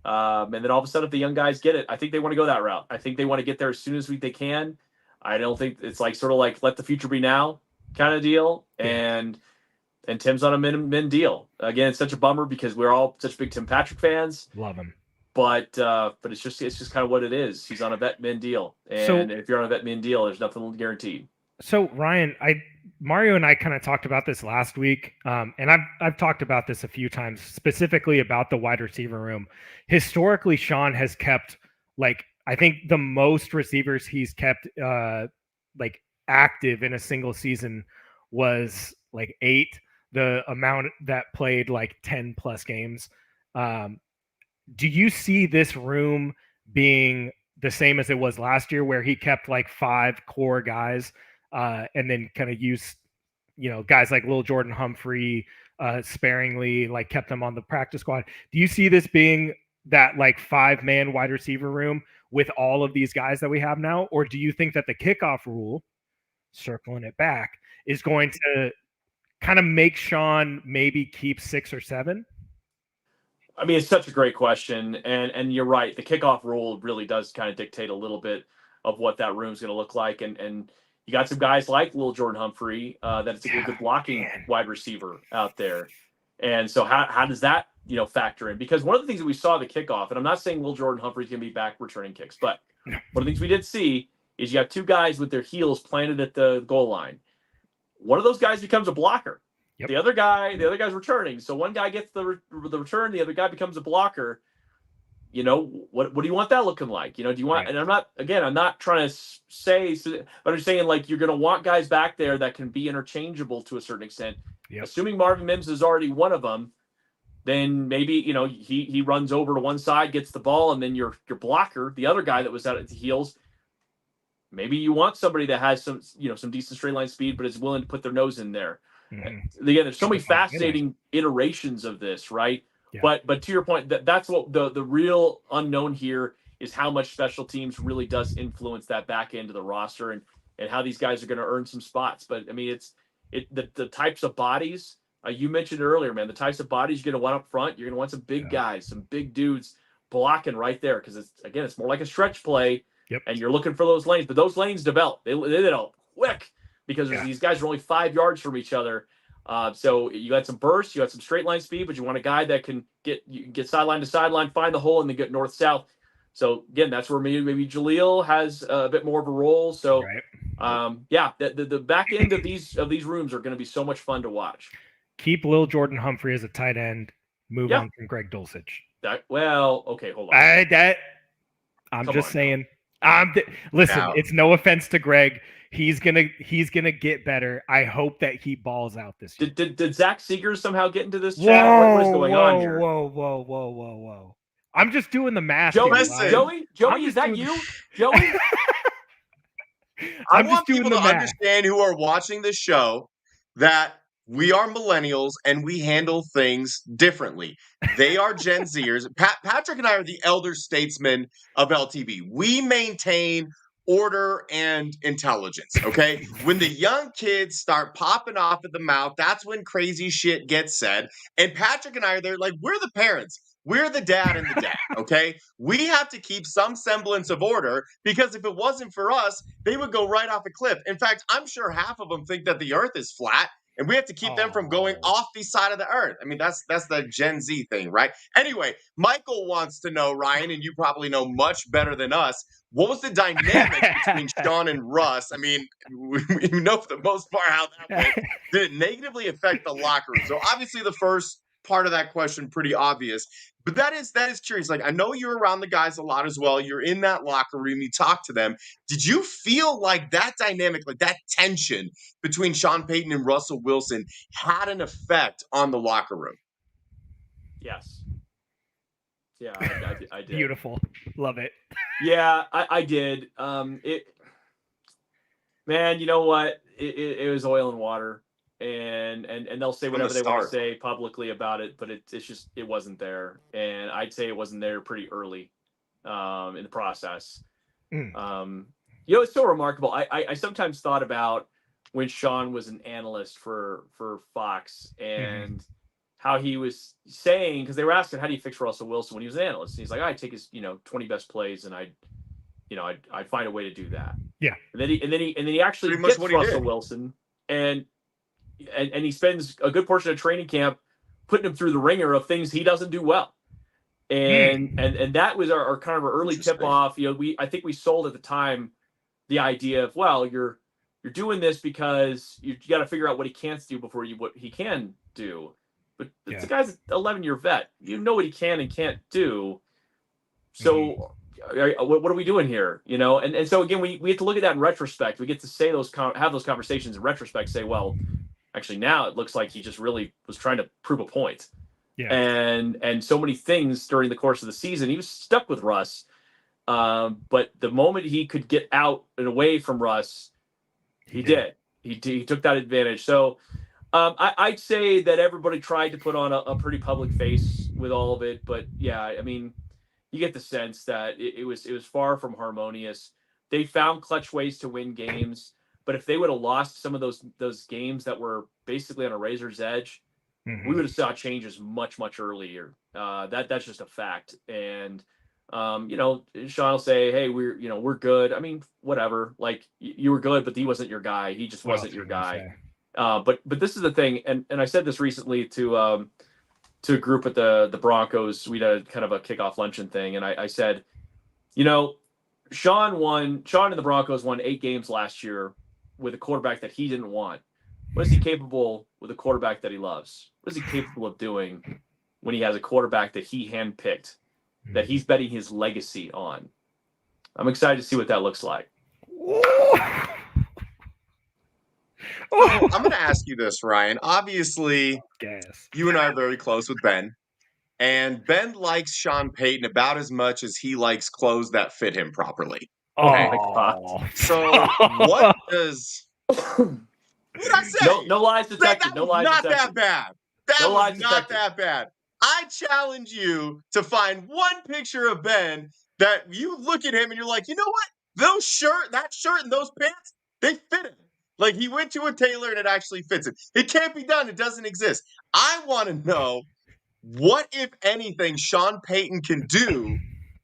And then all of a sudden, if the young guys get it, I think they want to go that route. I think they want to get there as soon as they can. I don't think it's sort of like let the future be now kind of deal. Yeah. And Tim's on a min deal. Again, it's such a bummer because we're all such big Tim Patrick fans. Love him. But it's just kind of what it is. He's on a vet min deal. And if you're on a vet min deal, there's nothing guaranteed. So Ryan, Mario and I kind of talked about this last week. And I've talked about this a few times, specifically about the wide receiver room. Historically, Sean has kept I think the most receivers he's kept active in a single season was 8. The amount that played 10 plus games. Do you see this room being the same as it was last year, where he kept 5 core guys and then kind of used, guys like Lil Jordan Humphrey sparingly, kept them on the practice squad? Do you see this being that 5-man wide receiver room with all of these guys that we have now? Or do you think that the kickoff rule, circling it back, is going to kind of make Sean maybe keep 6 or 7? I mean, it's such a great question, and you're right. The kickoff rule really does kind of dictate a little bit of what that room's going to look like, and you got some guys like Lil Jordan Humphrey that's a good blocking wide receiver out there, and so how does that factor in? Because one of the things that we saw at the kickoff, and I'm not saying Lil Jordan Humphrey's going to be back returning kicks, but one of the things we did see is you have two guys with their heels planted at the goal line. One of those guys becomes a blocker. Yep. The other guy's returning. So one guy gets the return, the other guy becomes a blocker. What do you want that looking like? Do you want? Right. And I'm not trying to say, but I'm just saying like you're going to want guys back there that can be interchangeable to a certain extent. Yep. Assuming Marvin Mims is already one of them, then maybe he runs over to one side, gets the ball, and then your blocker, the other guy that was out at the heels. Maybe you want somebody that has some decent straight line speed, but is willing to put their nose in there. Mm-hmm. Again, there's so many fascinating iterations of this, right? Yeah. But to your point, that's what the real unknown here is how much special teams really does influence that back end of the roster and how these guys are going to earn some spots. But I mean, the types of bodies you mentioned earlier, man. The types of bodies you're going to want up front. You're going to want some big guys, some big dudes blocking right there because it's more like a stretch play. Yep. And you're looking for those lanes, but those lanes develop. They develop quick because these guys are only 5 yards from each other. So you got some bursts, you got some straight line speed, but you want a guy that can get sideline to sideline, find the hole, and then get north south. So again, that's where maybe Jaleel has a bit more of a role. So the back end of these rooms are going to be so much fun to watch. Keep Lil Jordan Humphrey as a tight end. Move on from Greg Dulcich. Okay, hold on. I'm just saying. Listen, it's no offense to Greg. He's gonna get better. I hope that he balls out this year. Did Zach Seegers somehow get into this chat? What is going on here? Whoa. I'm just doing the math. Joey, is that you? Joey? I want people to understand who are watching this show that we are millennials and we handle things differently. They are Gen Zers. Patrick and I are the elder statesmen of LTV. We maintain order and intelligence, okay? When the young kids start popping off at the mouth, that's when crazy shit gets said. And Patrick and I are there like, we're the parents. We're the dad and the dad, okay? We have to keep some semblance of order because if it wasn't for us, they would go right off a cliff. In fact, I'm sure half of them think that the earth is flat. And we have to keep them from going off the side of the earth. I mean, that's the Gen Z thing, right? Anyway, Michael wants to know, Ryan, and you probably know much better than us, what was the dynamic between Sean and Russ? I mean, we know for the most part how that went. Did it negatively affect the locker room? So obviously the first part of that question, pretty obvious. But that is curious. Like, I know you're around the guys a lot as well. You're in that locker room. You talk to them. Did you feel like that dynamic, like that tension between Sean Payton and Russell Wilson had an effect on the locker room? Yes. Yeah, I did. Beautiful. Love it. Yeah, I did. Man, you know what? It was oil and water. And they'll say whatever they want to say publicly about it, but it's just it wasn't there, and I'd say it wasn't there pretty early in the process. It's so remarkable. I sometimes thought about when Sean was an analyst for Fox and how he was saying, because they were asking how do you fix Russell Wilson when he was an analyst, and he's like, I take his 20 best plays and I'd find a way to do that. Yeah, and then he actually gets Russell Wilson and he spends a good portion of training camp putting him through the ringer of things he doesn't do well. And that was our kind of our early tip off. I think we sold at the time the idea of, well, you're doing this because you got to figure out what he can't do before what he can do. But the guy's an 11-year vet. You know what he can and can't do. So what are we doing here? And so again, we have to look at that in retrospect. We get to say have those conversations in retrospect, say, well, actually, now it looks like he just really was trying to prove a point. Yeah. And so many things during the course of the season, he was stuck with Russ. But the moment he could get out and away from Russ, he did. He took that advantage. So I'd say that everybody tried to put on a pretty public face with all of it. But yeah, I mean, you get the sense that it was far from harmonious. They found clutch ways to win games. But if they would have lost some of those games that were basically on a razor's edge, we would have saw changes much, much earlier. That's just a fact. And, Sean will say, hey, we're good. I mean, whatever, like you were good, but he wasn't your guy. He just wasn't your guy. But this is the thing. And I said this recently to a group at the Broncos. We did kind of a kickoff luncheon thing. And I said, Sean and the Broncos won 8 games last year with a quarterback that he didn't want. What is he capable with a quarterback that he loves? What is he capable of doing when he has a quarterback that he handpicked, that he's betting his legacy on? I'm excited to see what that looks like. I'm going to ask you this, Ryan. Obviously, you and I are very close with Ben. And Ben likes Sean Payton about as much as he likes clothes that fit him properly. Okay? Oh, my God. So what does... What I say? No lies detected. No lies detected. Not that bad. That was not that bad. I challenge you to find one picture of Ben that you look at him and you're like, you know what? That shirt and those pants, they fit him. Like he went to a tailor and it actually fits him. It can't be done. It doesn't exist. I want to know what, if anything, Sean Payton can do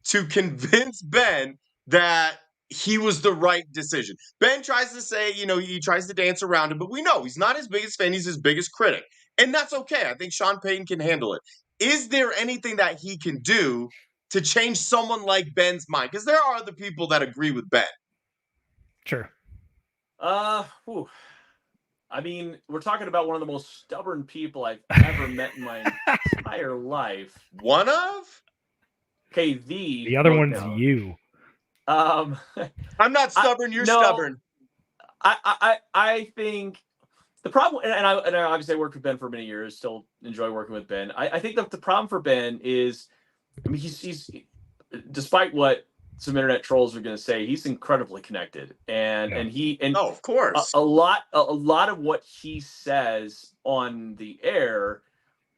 to convince Ben that he was the right decision. Ben tries to say, he tries to dance around it, but we know he's not his biggest fan. He's his biggest critic. And that's okay. I think Sean Payton can handle it. Is there anything that he can do to change someone like Ben's mind? Because there are other people that agree with Ben. Sure. I mean, we're talking about one of the most stubborn people I've ever met in my entire life. One of? Okay, the other one's you. I'm not stubborn. You're stubborn. I think the problem, and I obviously worked with Ben for many years, still enjoy working with Ben. I think that the problem for Ben is, I mean, he's despite what some internet trolls are going to say, he's incredibly connected, and of course, a lot of what he says on the air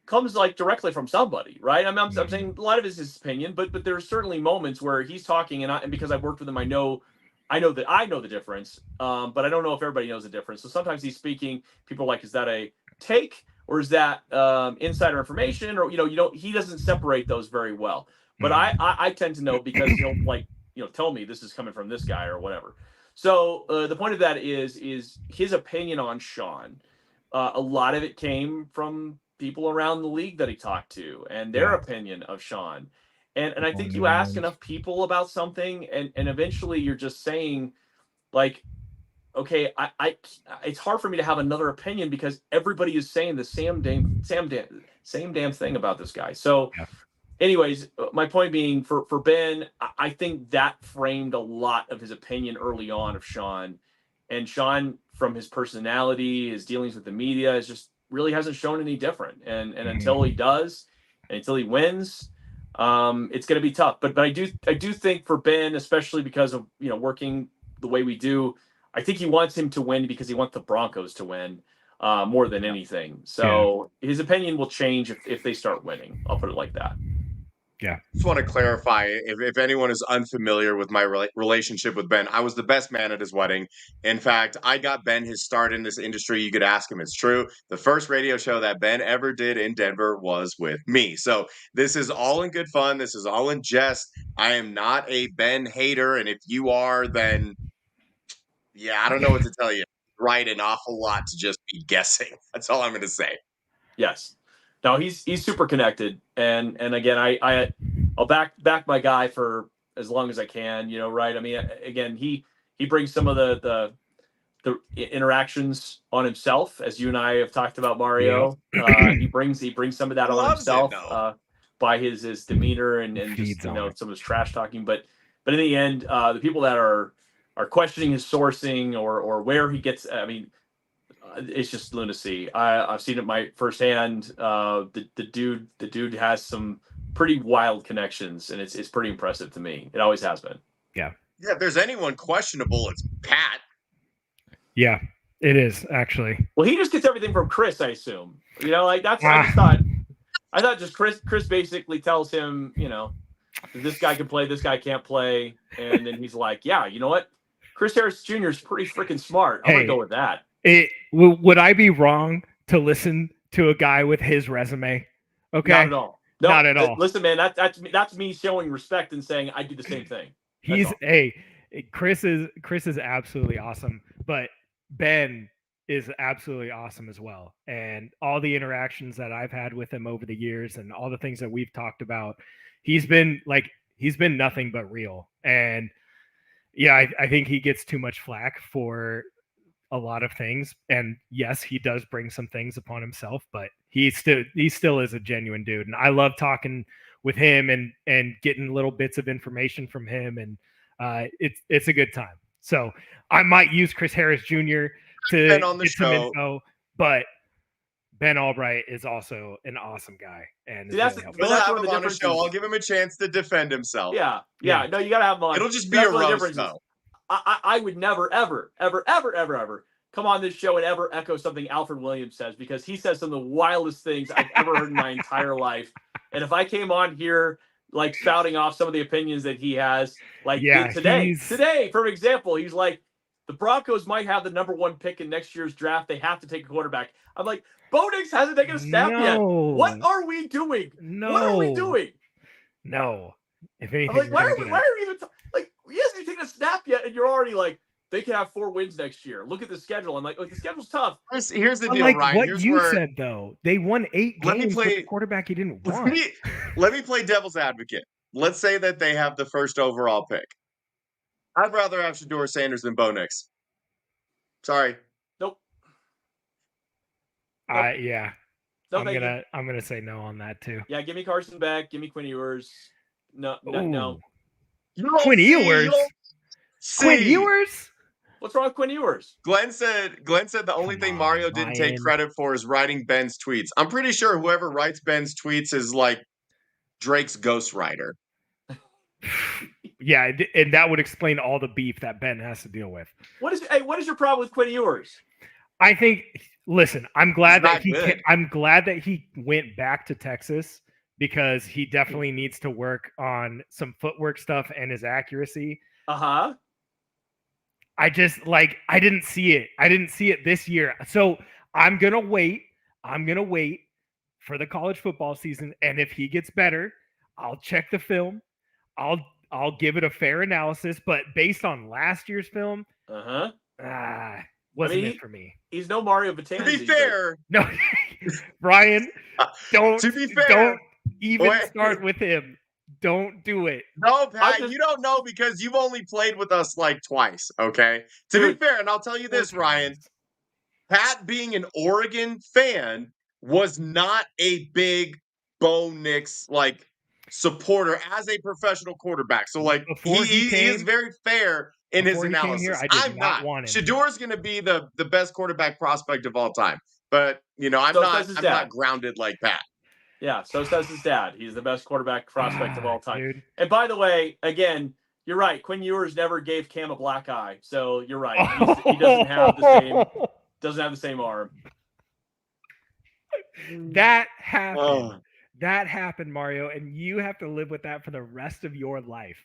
comes like directly from somebody, right? I'm saying a lot of it is his opinion, but there are certainly moments where he's talking, and because I've worked with him, I know the difference, but I don't know if everybody knows the difference. So sometimes he's speaking, people are like, is that a take or is that insider information? Or he doesn't separate those very well. But I tend to know because tell me this is coming from this guy or whatever. So the point of that is his opinion on Sean. A lot of it came from people around the league that he talked to and their opinion of Sean. And I think you ask enough people about something and eventually you're just saying like, okay, I it's hard for me to have another opinion because everybody is saying the same damn thing about this guy. So anyways, my point being for Ben, I think that framed a lot of his opinion early on of Sean, and Sean from his personality, his dealings with the media is just really hasn't shown any different. And until he does, and until he wins, it's going to be tough. But I do think for Ben, especially because of working the way we do, I think he wants him to win because he wants the Broncos to win more than anything. So his opinion will change if they start winning. I'll put it like that. Yeah. Just want to clarify, if anyone is unfamiliar with my relationship with Ben, I was the best man at his wedding. In fact, I got Ben his start in this industry. You could ask him. It's true. The first radio show that Ben ever did in Denver was with me. So this is all in good fun. This is all in jest. I am not a Ben hater. And if you are, then I don't know what to tell you. Right, an awful lot to just be guessing. That's all I'm going to say. Yes. No, he's super connected, and again, I'll back my guy for as long as I can. Right? I mean, again, he brings some of the interactions on himself, as you and I have talked about, Mario. He brings some of that on himself by his demeanor and just some of his trash talking. But in the end, the people that are questioning his sourcing or where he gets, I mean, it's just lunacy. I've seen it firsthand. The dude has some pretty wild connections, and it's pretty impressive to me. It always has been. Yeah. If there's anyone questionable, it's Pat. Yeah, it is actually. Well, he just gets everything from Chris, I assume. That's. I thought just Chris basically tells him, this guy can play, this guy can't play, and then he's like, yeah, you know what? Chris Harris Jr. is pretty freaking smart. I'm gonna go with that. Would I be wrong to listen to a guy with his resume. Okay, not at all. No, not at all. Listen, man, that's me showing respect and saying I do the same thing. Chris is absolutely awesome, but Ben is absolutely awesome as well. And all the interactions that I've had with him over the years and all the things that we've talked about, he's been nothing but real. And yeah, I think he gets too much flack for a lot of things. And yes, he does bring some things upon himself, but he still is a genuine dude. And I love talking with him and getting little bits of information from him. And it's a good time. So I might use Chris Harris Jr. to get some info, but Ben Albright is also an awesome guy. And we'll have him on the show. I'll give him a chance to defend himself. Yeah. No, you got to have him on. It'll just be a roast, though. I would never, ever come on this show and ever echo something Alfred Williams says, because he says some of the wildest things I've ever heard in my entire life. And if I came on here like spouting off some of the opinions that he has, like today, for example, he's like, the Broncos might have the number 1 pick in next year's draft. They have to take a quarterback. I'm like, Bo Nix hasn't taken a snap yet. What are we doing? What are we doing? No. If anything, I'm like, why are we even like, he hasn't even taken a snap yet, and you're already like, they can have 4 wins next year. Look at the schedule. I'm like the schedule's tough. Here's the deal, like Ryan. What you said, though. They won 8 games with a quarterback he didn't want. Let me play devil's advocate. Let's say that they have the first overall pick. I'd rather have Shedeur Sanders than Bo Nix. Sorry. Nope. Yeah. No, I'm gonna say no on that too. Yeah, give me Carson Beck. Give me Quinn Ewers. No. Quinn Ewers. Quinn Ewers. What's wrong with Quinn Ewers? Glenn said the only thing Mario didn't take credit for is writing Ben's tweets. I'm pretty sure whoever writes Ben's tweets is like Drake's ghostwriter. Yeah, and that would explain all the beef that Ben has to deal with. What is your problem with Quinn Ewers? I think. Listen, I'm glad that he went back to Texas, because he definitely needs to work on some footwork stuff and his accuracy. I just I didn't see it. I didn't see it this year. So I'm gonna wait. For the college football season, and if he gets better, I'll check the film. I'll give it a fair analysis, but based on last year's film, wasn't it for me. He's no Mario Batanzi. To be fair, no, Brian, don't. To be fair, don't even start with him. Don't do it. No, Pat, you don't know because you've only played with us like twice. Okay, to be fair, and I'll tell you this, Ryan. Pat, being an Oregon fan, was not a big Bo Nix supporter as a professional quarterback. So he is very fair in his analysis. I'm not. Shedeur's going to be the best quarterback prospect of all time, but I'm not grounded like Pat. Yeah, so says his dad. He's the best quarterback prospect of all time. Dude. And by the way, again, you're right. Quinn Ewers never gave Cam a black eye, so you're right. He doesn't have the same arm. That happened. That happened, Mario, and you have to live with that for the rest of your life.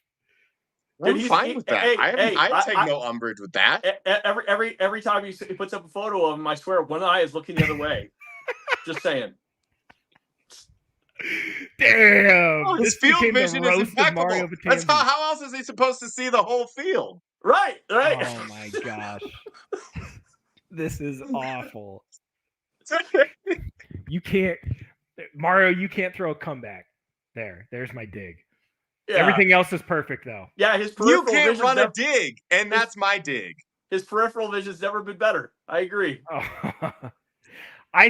I'm fine with that. I take no umbrage with that. Every time he puts up a photo of him, I swear one eye is looking the other way. Just saying. Damn! His field vision is impeccable. That's how else is he supposed to see the whole field? Right. Oh my gosh, this is awful. You can't, Mario. You can't throw a comeback. There's my dig. Yeah. Everything else is perfect, though. Yeah, his peripheral vision. You can't run a dig, and that's my dig. His peripheral vision's never been better. I agree. Oh. I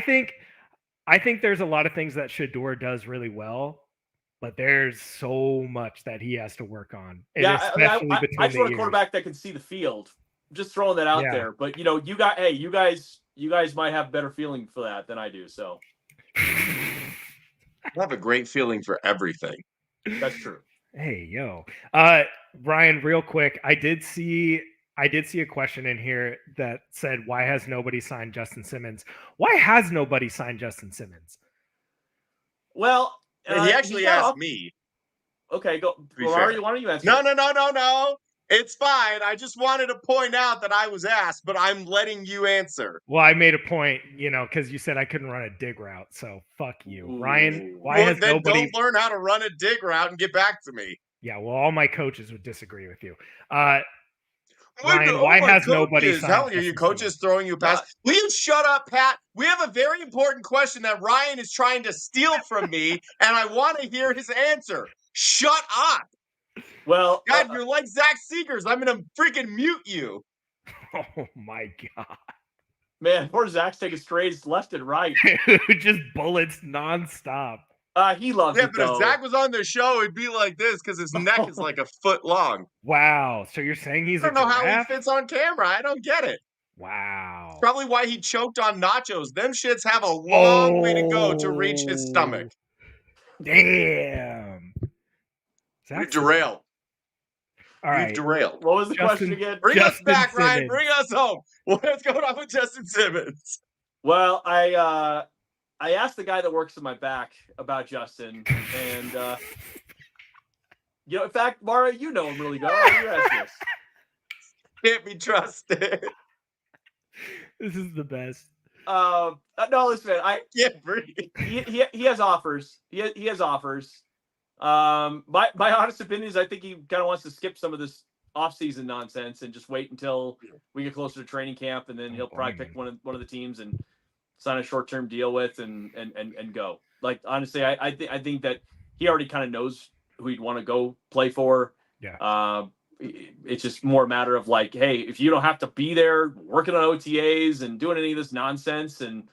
think there's a lot of things that Shedeur does really well, but there's so much that he has to work on. And yeah, I just want a quarterback that can see the field. I'm just throwing that out there. But you guys might have better feeling for that than I do. So I have a great feeling for everything. That's true. Hey, yo. Ryan, real quick, I did see a question in here that said, why has nobody signed Justin Simmons? Why has nobody signed Justin Simmons? Well, he actually asked me. Okay, go. Mario, why don't you answer? No. It's fine. I just wanted to point out that I was asked, but I'm letting you answer. Well, I made a point, because you said I couldn't run a dig route. So fuck you, Ryan. Why has then nobody? Don't learn how to run a dig route and get back to me. Yeah, well, all my coaches would disagree with you. Ryan, why has nobody signed? Hell, are your coaches throwing you a pass? Will you shut up, Pat? We have a very important question that Ryan is trying to steal from me, and I want to hear his answer. Shut up. Well, God, you're like Zach Seegers. I'm going to freaking mute you. Oh, my God. Man, poor Zach's taking strays left and right. Just bullets nonstop. He loves it, but if Zach was on the show, it'd be like this because his neck is like a foot long. Wow. So you're saying he's I don't know how he fits on camera. I don't get it. Wow. It's probably why he choked on nachos. Them shits have a long way to go to reach his stomach. Damn. We've derailed. All right. We've derailed. What was the question again? Bring us back, Ryan. Bring us home. What's going on with Justin Simmons? Well, I asked the guy that works in my back about Justin, and in fact, Mara, you know him really well. You asked this. Can't be trusted. This is the best. No, listen, man. I can't breathe. He has offers. He has offers. My honest opinion is I think he kind of wants to skip some of this off-season nonsense and just wait until we get closer to training camp, and then he'll probably pick one of the teams and sign a short-term deal with and go. Like, honestly, I think that he already kind of knows who he'd want to go play for. Yeah. It's just more a matter of like, hey, if you don't have to be there working on OTAs and doing any of this nonsense, and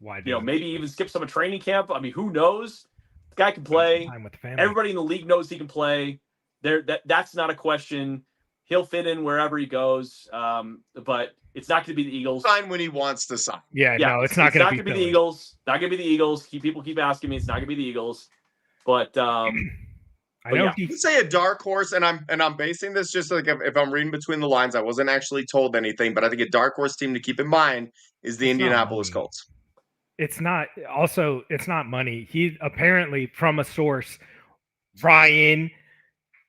maybe even skip some of training camp. I mean, who knows? The guy can play. Everybody in the league knows he can play. That's not a question. He'll fit in wherever he goes. But it's not going to be the Eagles. Sign when he wants to sign. Yeah, no, it's not going to be the Eagles. Not going to be the Eagles. People keep asking me. It's not going to be the Eagles. But I know you can say a dark horse, and I'm basing this just like if I'm reading between the lines. I wasn't actually told anything, but I think a dark horse team to keep in mind is the Indianapolis Colts. It's not. Also, it's not money. He apparently, from a source, Ryan,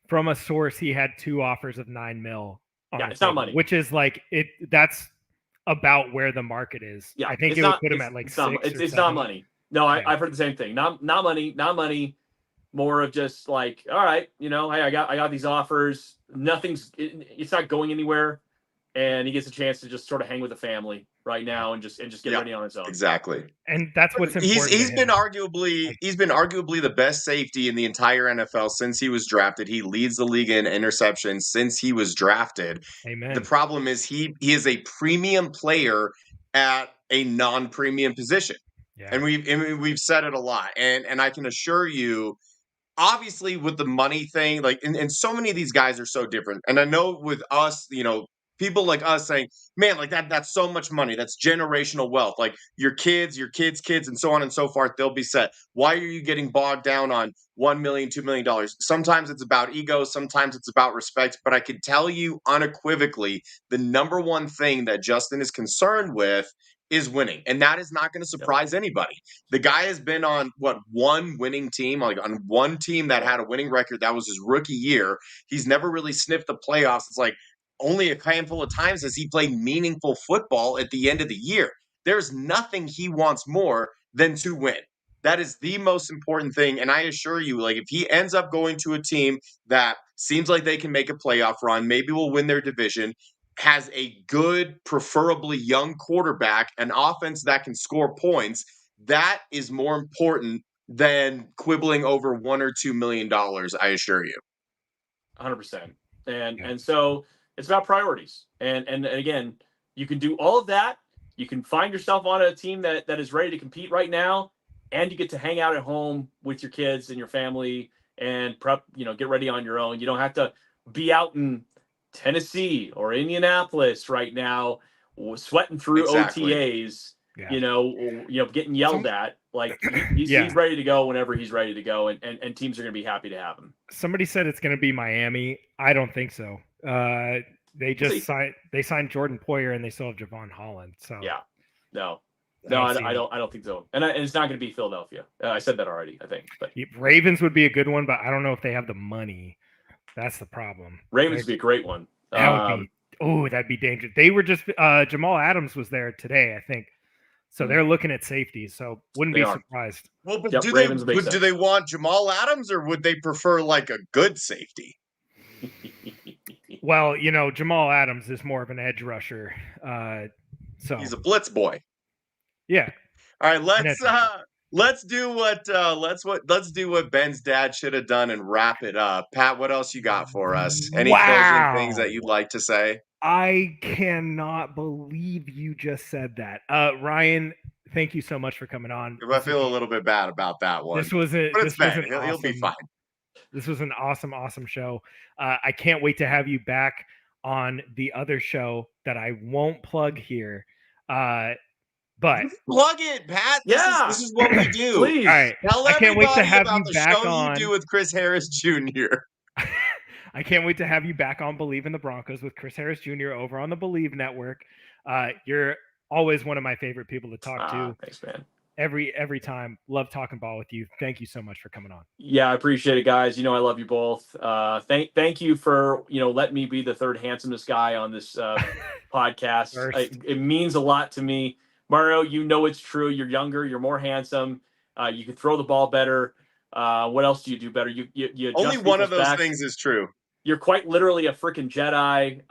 from a source, he had 2 offers of $9 million. Yeah, it's not money. Which is like it. That's about where the market is. Yeah, I think it would put him at like 6. It's not money. No, I've heard the same thing. Not money. More of just like, all right, hey, I got these offers. It's not going anywhere, and he gets a chance to just sort of hang with the family right now and just get ready on his own. Exactly. And that's what's important. He's been arguably the best safety in the entire NFL since he was drafted. He leads the league in interceptions since he was drafted. Amen. The problem is he is a premium player at a non-premium position. Yeah. And we've said it a lot. And I can assure you, obviously with the money thing, like, and so many of these guys are so different. And I know with us, people like us saying, man, like that's so much money. That's generational wealth. Like your kids, and so on and so forth, they'll be set. Why are you getting bogged down on $1 million, $2 million? Sometimes it's about ego. Sometimes it's about respect. But I could tell you unequivocally, the number one thing that Justin is concerned with is winning. And that is not going to surprise anybody. The guy has been on one winning team, like on one team that had a winning record. That was his rookie year. He's never really sniffed the playoffs. It's like only a handful of times has he played meaningful football at the end of the year. There's nothing he wants more than to win. That is the most important thing. And I assure you, like, if he ends up going to a team that seems like they can make a playoff run, maybe will win their division, has a good, preferably young quarterback, an offense that can score points, that is more important than quibbling over $1 or $2 million, I assure you. 100%. And so it's about priorities. And again, you can do all of that. You can find yourself on a team that is ready to compete right now, and you get to hang out at home with your kids and your family and prep, get ready on your own. You don't have to be out in Tennessee or Indianapolis right now, sweating through OTAs, getting yelled at. Like he's ready to go whenever he's ready to go, and teams are going to be happy to have him. Somebody said it's going to be Miami. I don't think so. They signed Jordan Poyer and they still have Javon Holland. So I don't think so. And it's not going to be Philadelphia. I said that already, I think. But Ravens would be a good one, but I don't know if they have the money. That's the problem. Ravens would be a great one. That'd be dangerous. They were just Jamal Adams was there today, I think. So they're looking at safety. So wouldn't be surprised. Well, but do they want Jamal Adams, or would they prefer like a good safety? Well, Jamal Adams is more of an edge rusher. So he's a blitz boy. Yeah. All right, let's do what Ben's dad should have done and wrap it up. Pat, what else you got for us? Any closing things that you'd like to say? I cannot believe you just said that. Ryan, thank you so much for coming on. I feel a little bit bad about that one. But it's Ben. He'll be fine. This was an awesome show. I can't wait to have you back on the other show that I won't plug here. But plug it, Pat. This is what we do. Please. All right. Tell I can't wait to have you back show on. You do with Chris Harris Jr. I can't wait to have you back on Believe in the Broncos with Chris Harris Jr. over on the Believe Network. You're always one of my favorite people to talk to. Thanks, man. Every time. Love talking ball with you. Thank you so much for coming on. Yeah, I appreciate it, guys. I love you both. Thank you for, letting me be the third handsomest guy on this podcast. It means a lot to me. Mario, it's true. You're younger. You're more handsome. You can throw the ball better. What else do you do better? You only one of those things is true. You're quite literally a freaking Jedi.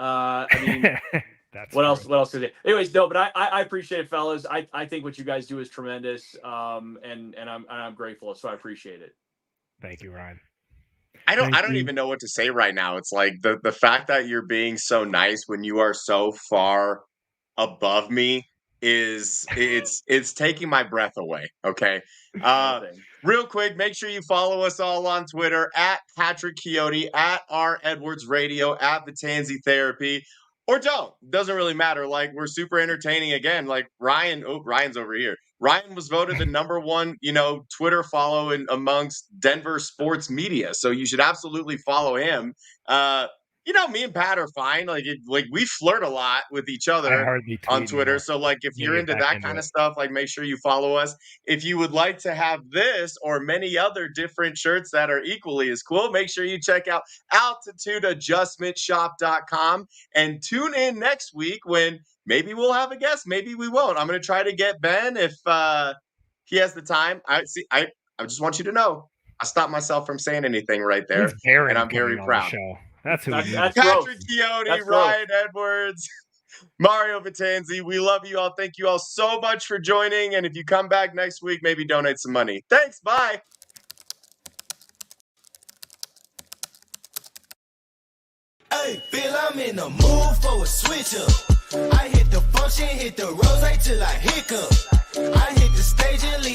What else could I say? Anyways, no, but I appreciate it, fellas. I think what you guys do is tremendous. And I'm grateful, so I appreciate it. Thank you, Ryan. I don't even know what to say right now. It's like the fact that you're being so nice when you are so far above me it's taking my breath away. Okay. Real quick, make sure you follow us all on Twitter at Patrick Chiotti, at R Edwards Radio, at Vitanzi Therapy, or don't. Doesn't really matter. Like, we're super entertaining again. Like Ryan's over here. Ryan was voted the number one, Twitter follow amongst Denver sports media. So you should absolutely follow him. Me and Pat are fine. Like we flirt a lot with each other on Twitter. So if you're into that kind of stuff, make sure you follow us. If you would like to have this or many other different shirts that are equally as cool, make sure you check out altitudeadjustmentshop.com and tune in next week when maybe we'll have a guest. Maybe we won't. I'm going to try to get Ben if he has the time. I just want you to know I stopped myself from saying anything right there, and I'm very proud. That's who Patrick Chiotti, Ryan Edwards, Mario Vitanzi. We love you all. Thank you all so much for joining. And if you come back next week, maybe donate some money. Thanks. Bye. Hey, feel I'm in the mood for a switch up. I hit the function, hit the rose till I hiccup. I hit the stage and leave.